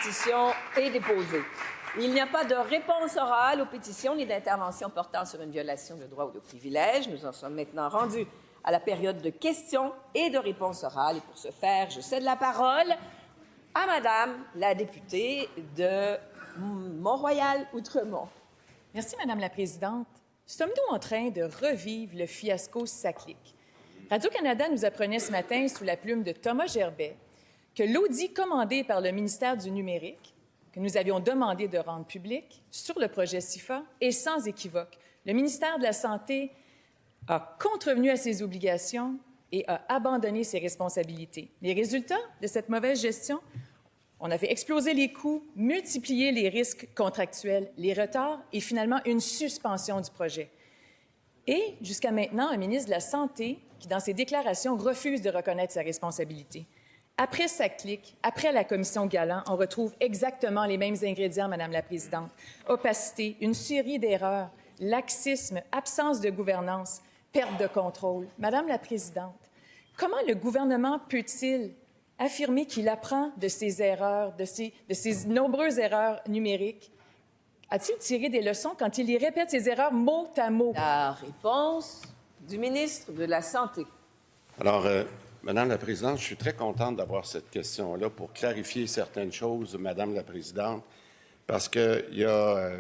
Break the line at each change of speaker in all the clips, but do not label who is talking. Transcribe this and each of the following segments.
pétition est déposée. Il n'y a pas de réponse orale aux pétitions ni d'intervention portant sur une violation de droit ou de privilège. Nous en sommes maintenant rendus à la période de questions et de réponses orales. Et pour ce faire, je cède la parole à Madame la députée de Mont-Royal-Outremont.
Merci, Madame la Présidente. Sommes-nous en train de revivre le fiasco SACLIC? Radio-Canada nous apprenait ce matin, sous la plume de Thomas Gerbet, que l'audit commandé par le ministère du Numérique, que nous avions demandé de rendre public sur le projet SIFA, est sans équivoque. Le ministère de la Santé a contrevenu à ses obligations et a abandonné ses responsabilités. Les résultats de cette mauvaise gestion, on a fait exploser les coûts, multiplier les risques contractuels, les retards et finalement une suspension du projet. Et jusqu'à maintenant, un ministre de la Santé qui, dans ses déclarations, refuse de reconnaître sa responsabilité. Après SACLIC, après la commission Galland, on retrouve exactement les mêmes ingrédients, Madame la Présidente. Opacité, une série d'erreurs, laxisme, absence de gouvernance, perte de contrôle. Madame la Présidente, comment le gouvernement peut-il affirmer qu'il apprend de ces erreurs, de ces nombreuses erreurs numériques? A-t-il tiré des leçons quand il y répète ces erreurs mot à mot?
La réponse du ministre de la Santé.
Alors, Madame la Présidente, je suis très contente d'avoir cette question-là pour clarifier certaines choses, Madame la Présidente, parce qu'il y a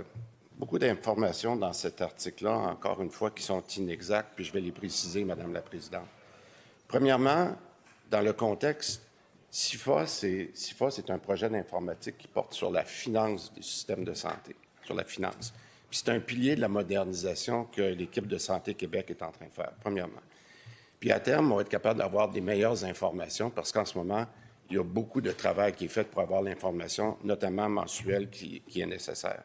beaucoup d'informations dans cet article-là, encore une fois, qui sont inexactes, puis je vais les préciser, Madame la Présidente. Premièrement, dans le contexte, SIFA, c'est un projet d'informatique qui porte sur la finance du système de santé, sur la finance. Puis c'est un pilier de la modernisation que l'équipe de Santé Québec est en train de faire, premièrement. Puis à terme, on va être capable d'avoir des meilleures informations parce qu'en ce moment, il y a beaucoup de travail qui est fait pour avoir l'information, notamment mensuelle, qui est nécessaire.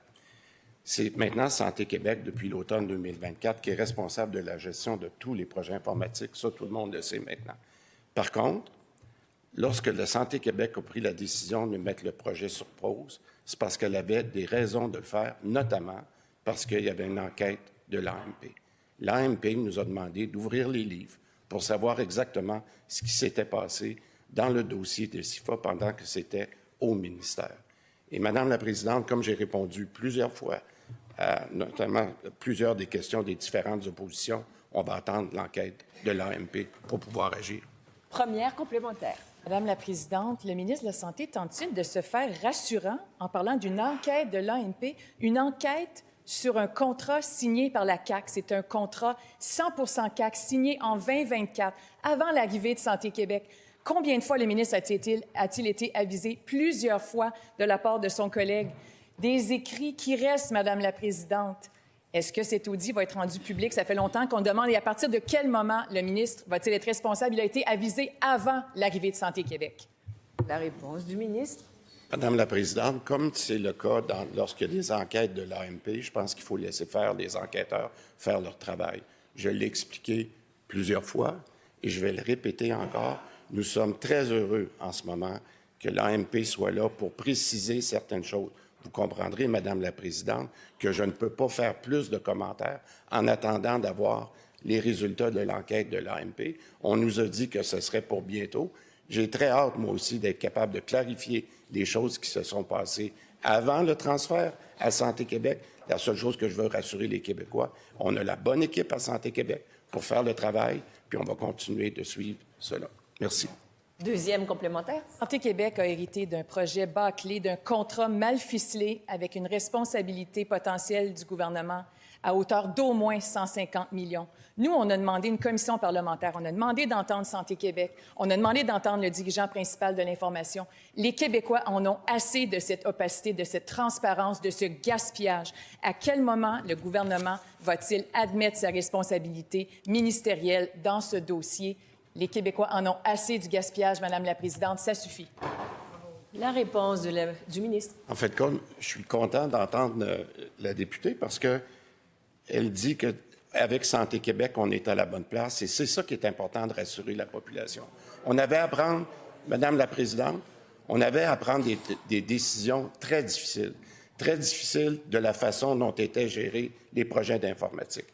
C'est maintenant Santé Québec, depuis l'automne 2024, qui est responsable de la gestion de tous les projets informatiques. Ça, tout le monde le sait maintenant. Par contre, lorsque la Santé Québec a pris la décision de mettre le projet sur pause, c'est parce qu'elle avait des raisons de le faire, notamment parce qu'il y avait une enquête de l'AMP. L'AMP nous a demandé d'ouvrir les livres pour savoir exactement ce qui s'était passé dans le dossier de SIFA pendant que c'était au ministère. Et Madame la Présidente, comme j'ai répondu plusieurs fois, notamment plusieurs des questions des différentes oppositions, on va attendre l'enquête de l'AMP pour pouvoir agir.
Première complémentaire.
Madame la Présidente, le ministre de la Santé tente-t-il de se faire rassurant en parlant d'une enquête de l'AMP, une enquête sur un contrat signé par la CAQ. C'est un contrat 100% CAQ signé en 2024, avant l'arrivée de Santé Québec. Combien de fois le ministre a-t-il été avisé? Plusieurs fois de la part de son collègue. Des écrits qui restent, Madame la Présidente. Est-ce que cet audit va être rendu public? Ça fait longtemps qu'on demande. Et à partir de quel moment le ministre va-t-il être responsable? Il a été avisé avant l'arrivée de Santé Québec.
La réponse du ministre.
Madame la Présidente, comme c'est le cas lorsqu'il y a des enquêtes de l'AMP, je pense qu'il faut laisser faire les enquêteurs faire leur travail. Je l'ai expliqué plusieurs fois et je vais le répéter encore. Nous sommes très heureux en ce moment que l'AMP soit là pour préciser certaines choses. Vous comprendrez, Madame la Présidente, que je ne peux pas faire plus de commentaires en attendant d'avoir les résultats de l'enquête de l'AMP. On nous a dit que ce serait pour bientôt. J'ai très hâte, moi aussi, d'être capable de clarifier les choses qui se sont passées avant le transfert à Santé Québec. La seule chose que je veux rassurer les Québécois, on a la bonne équipe à Santé Québec pour faire le travail, puis on va continuer de suivre cela. Merci.
Deuxième complémentaire.
Santé Québec a hérité d'un projet bâclé, d'un contrat mal ficelé avec une responsabilité potentielle du gouvernement à hauteur d'au moins 150 millions. Nous, on a demandé une commission parlementaire, on a demandé d'entendre Santé Québec, on a demandé d'entendre le dirigeant principal de l'information. Les Québécois en ont assez de cette opacité, de cette transparence, de ce gaspillage. À quel moment le gouvernement va-t-il admettre sa responsabilité ministérielle dans ce dossier? Les Québécois en ont assez du gaspillage, Madame la Présidente, ça suffit.
La réponse du ministre.
En fait, comme je suis content d'entendre la députée parce que elle dit qu'avec Santé Québec, on est à la bonne place et c'est ça qui est important de rassurer la population. On avait à prendre, Madame la Présidente, on avait à prendre des décisions très difficiles de la façon dont étaient gérés les projets d'informatique.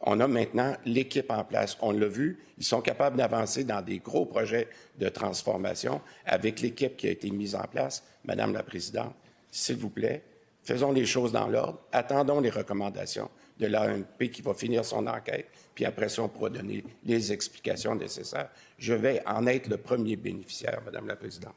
On a maintenant l'équipe en place. On l'a vu, ils sont capables d'avancer dans des gros projets de transformation avec l'équipe qui a été mise en place. Madame la Présidente, s'il vous plaît, faisons les choses dans l'ordre, attendons les recommandations de l'AMP qui va finir son enquête, puis après ça, on pourra donner les explications nécessaires. Je vais en être le premier bénéficiaire, Madame la Présidente.